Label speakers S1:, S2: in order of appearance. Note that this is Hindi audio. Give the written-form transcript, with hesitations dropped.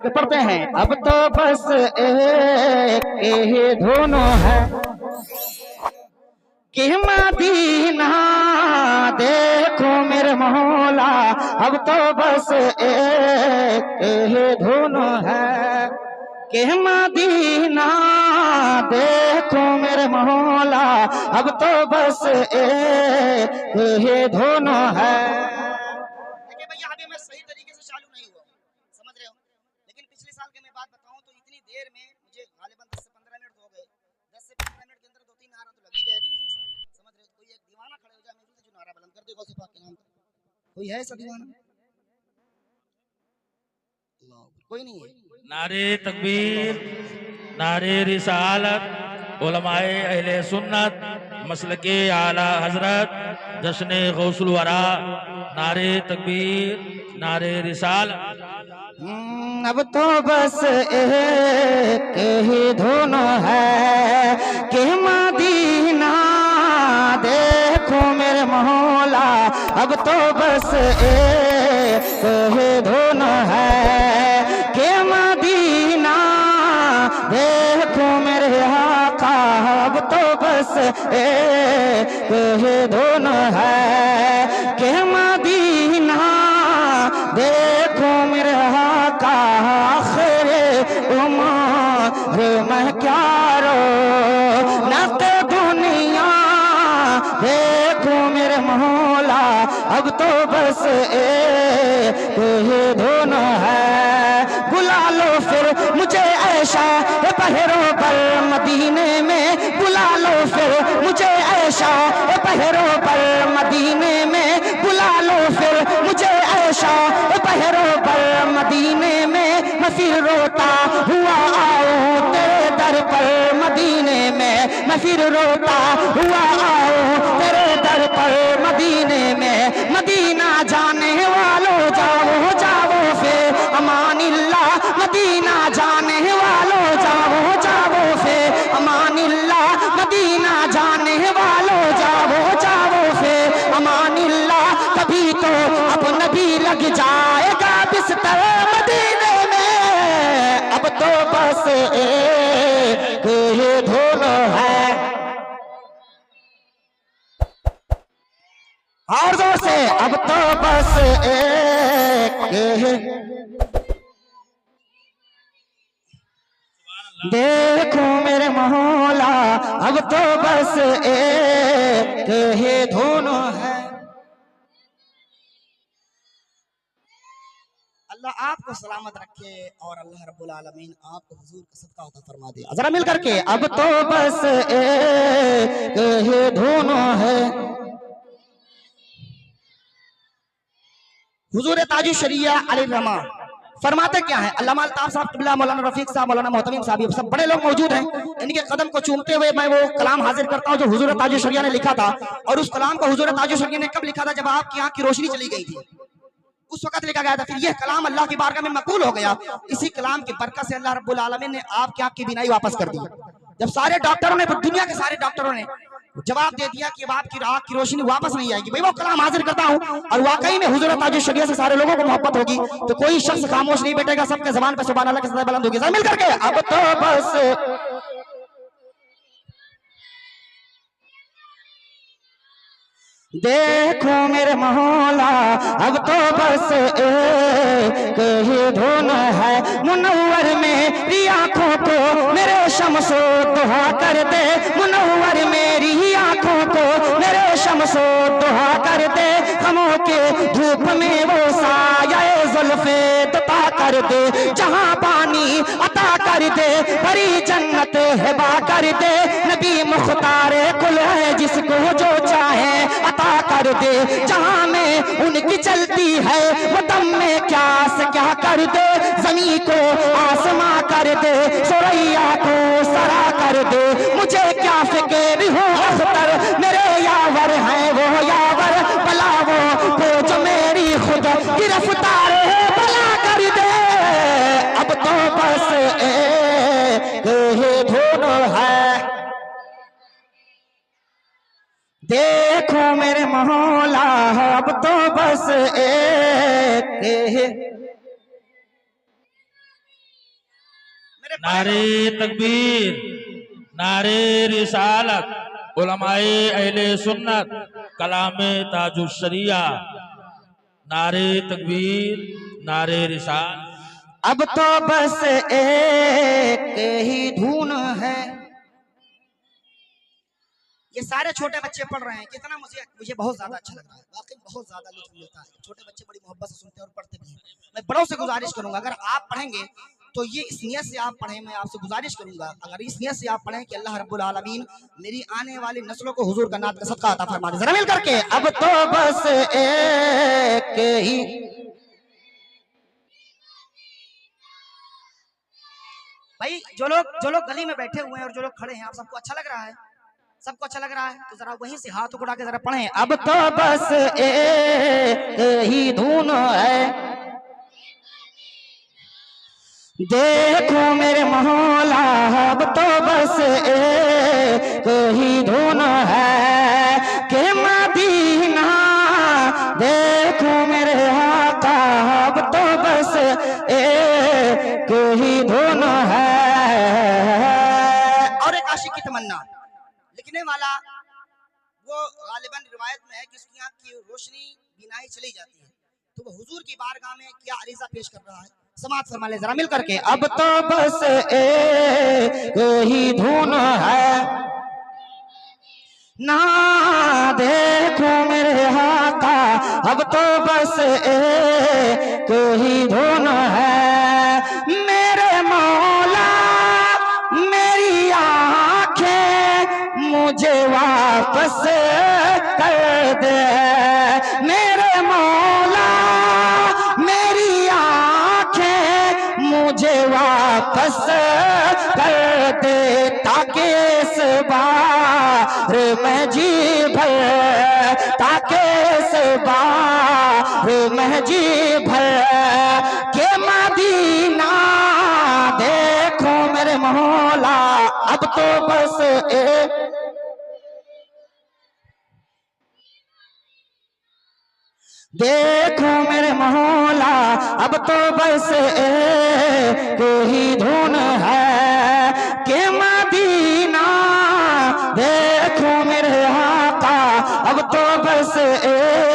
S1: पढ़ते हैं अब तो बस एक ही धुन है कि मदीना देखो मेरे मौला। अब तो बस एक ही धुन है कि मदीना देखो मेरे मौला। अब तो बस एक ही धुन है। देखिए भैया अभी मैं सही तरीके से चालू नहीं हुआ, समझ रहे हो, लेकिन पिछले साल की मैं बात बताऊं तो इतनी देर में मुझे गालिबन 10 से 15 मिनट हो गए। 10 से 15 मिनट के अंदर 2-3 नारा तो लग ही गए थे पिछले साल, समझ रहे हो। कोई एक दीवाना खड़े हो जाए मेरे से जो नारा बुलंद कर दे गौसे पाक के नाम पर, कोई है ऐसा दीवाना? कोई नहीं है।
S2: नारे तकबीर, नारे रिसालत, उलमाए अहले सुन्नत, मसलके आला हजरत, जश्न गौसुल वरा, नारे तकबीर, नारे रिसालत।
S1: अब तो बस एक ही धुन है कि मदीना देखो मेरे मौला। अब तो बस एक ही धुन है कि मदीना देखो मेरे आका। अब तो बस एक ही धुन है कि मदीना देखो मेरे आका। आखिरे उम्र में क्या रो न तो दुनिया देखो मेरे मौला। अब तो बस एक ही धुन है। बुला लो फिर मुझे ऐशा पहरों पर मदीने में, बुला लो फिर मुझे ऐशा पहरों पर मदीने में, बुला लो फिर मुझे ऐशा पहरों पर मदीने में। मैं फिर रोता हुआ आऊं तेरे दर पर मदीने में, मैं फिर रोता हुआ आऊं तेरे दर पर मदीने में। मदीना जाने वालों जाओ जाओ फिर अमानिल्लाह, मदीना जाने वालों जाओ जाओ फिर अमानिल्लाह, मदीना जाने वालों जाओ जाओ फिर अमानिल्लाह। कभी तो अब नबी लग जाएगा बिस्तर मदीने में। अब तो बस एक ही धुन है। और जोर से अब तो बस एक ही। देखो मेरे मौला अब तो बस एक ही धुन है। अल्लाह आपको सलामत रखे और अल्लाह रब्बुल आलमीन आपको हुजूर का सदका अता फरमा दे। जरा मिल करके अब तो बस एक ही धुन है। हुजूर ताजु शरिया अलैहिर्रमा फरमाते क्या है? अल्लामा अल्ताफ साहब क़िबला, मौलाना रफीक साहब, मौलाना मोहतमीम साहब, सब बड़े लोग मौजूद हैं। इनके कदम को चूमते हुए मैं वो कलाम हाजिर करता हूँ जो हुजूर ताजु शरिया ने लिखा था। और उस कलाम को हुजूर ताजु शरिया ने कब लिखा था? जब आपकी आंख की रोशनी चली गई थी, उस वक्त लिखा गया था। फिर यह कलाम अल्लाह की बारगाह में मकबूल हो गया। इसी कलाम की बरकत से अल्लाह रब्बुल आलमीन ने आपकी आंख की बीनाई वापस कर दी। जब सारे डॉक्टरों ने, दुनिया के सारे डॉक्टरों ने जवाब दे दिया कि अब आपकी आंख की रोशनी वापस नहीं आएगी, भाई वो कलाम हाजिर करता हूं और वाकई में हुजूर ताजु शरिया से सारे लोगों को मोहब्बत होगी, तो कोई शख्स खामोश नहीं बैठेगा, सबके ज़बान पे सुभान अल्लाह की सदा बुलंद होगी। सब मिल करके अब तो बस देखो मेरे मौला। अब तो बस एक ही धुन है। मुनव्वर मेरी आंखों को मेरे शमसो दुहा कर दे, मुनव्वर मेरी आंखों को मेरे शमसो दुहा कर दे। गमों के धूप में वो साये जुल्फे दता कर दे, जहां पानी अता कर दे, बड़ी जन्नत हिबा कर दे। नबी मुख्तार कुल है जिसको जो चाहे अता कर दे, जहां में उनकी चलती है वो दम में क्या से क्या कर दे। जमी को आसमां कर दे, सुरैया को सरा कर दे। मुझे क्या फिक्र हो अख्तर, मेरे यावर हैं वो यावर, भला वो जो मेरी खुद गिरफ्तार है भला कर दे। अब तो बस एक ही धुन है। देखो मेरे मौला अब तो बस एक
S2: नारे तकबीर, नारे रिसालत, उलमाए अहले सुन्नत, कलामे ताजुश शरिया, नारे तकबीर, नारे रिसालत।
S1: अब तो बस एक ही धुन है। ये सारे छोटे बच्चे पढ़ रहे हैं, कितना मुझे मुझे बहुत ज्यादा अच्छा लग रहा है, वाकई बहुत ज्यादा लुत्फ मिलता है। छोटे बच्चे बड़ी मोहब्बत से सुनते हैं और पढ़ते भी हैं। मैं बड़ों से गुजारिश करूंगा, अगर आप पढ़ेंगे तो ये इस नियत से आप पढ़ें। मैं आपसे गुजारिश करूंगा, अगर इस नियत से आप पढ़ें कि अल्लाह रब्बुल आलमीन मेरी आने वाली नस्लों को हुजूर का नात का सदका अता फरमा दे। जरा मिल करके अब तो बस एक ही। भाई जो लोग गली में बैठे हुए हैं और जो लोग खड़े हैं, आप सबको अच्छा लग रहा है? सबको अच्छा लग रहा है तो जरा वहीं से हाथ उड़ा के जरा पढ़ें। अब तो बस एक ही धुन है। देखो मेरे मौला, अब तो बस एक ही धुन है कि मदीना। देखो मेरे आका, अब तो बस एक ही धुन है। और एक आशिक की तमन्ना लिखने वाला वो गालिबन रिवायत में है कि उसकी आंख की रोशनी बिनाई चली जाती है, तो वो हुजूर की बारगाह में क्या अरीजा पेश कर रहा है, समाअत फरमा ले जरा मिल करके। अब तो बस एक ही धुन है ना। देखो मेरे आका, अब तो बस एक ही धुन है। मेरे मौला मेरी आंखें मुझे वापस कर दे। मेरे मौला मेरी आंखें मुझे वापस कर दे, ताकि इस बार मैं जी भर, ताकि इस बार मैं जी भर के मदीना। देखो मेरे मौला, अब तो बस एक। देखो मेरे मौला, अब तो बस एक ही धुन है कि मदीना। देखो मेरे आका, अब तो बस एक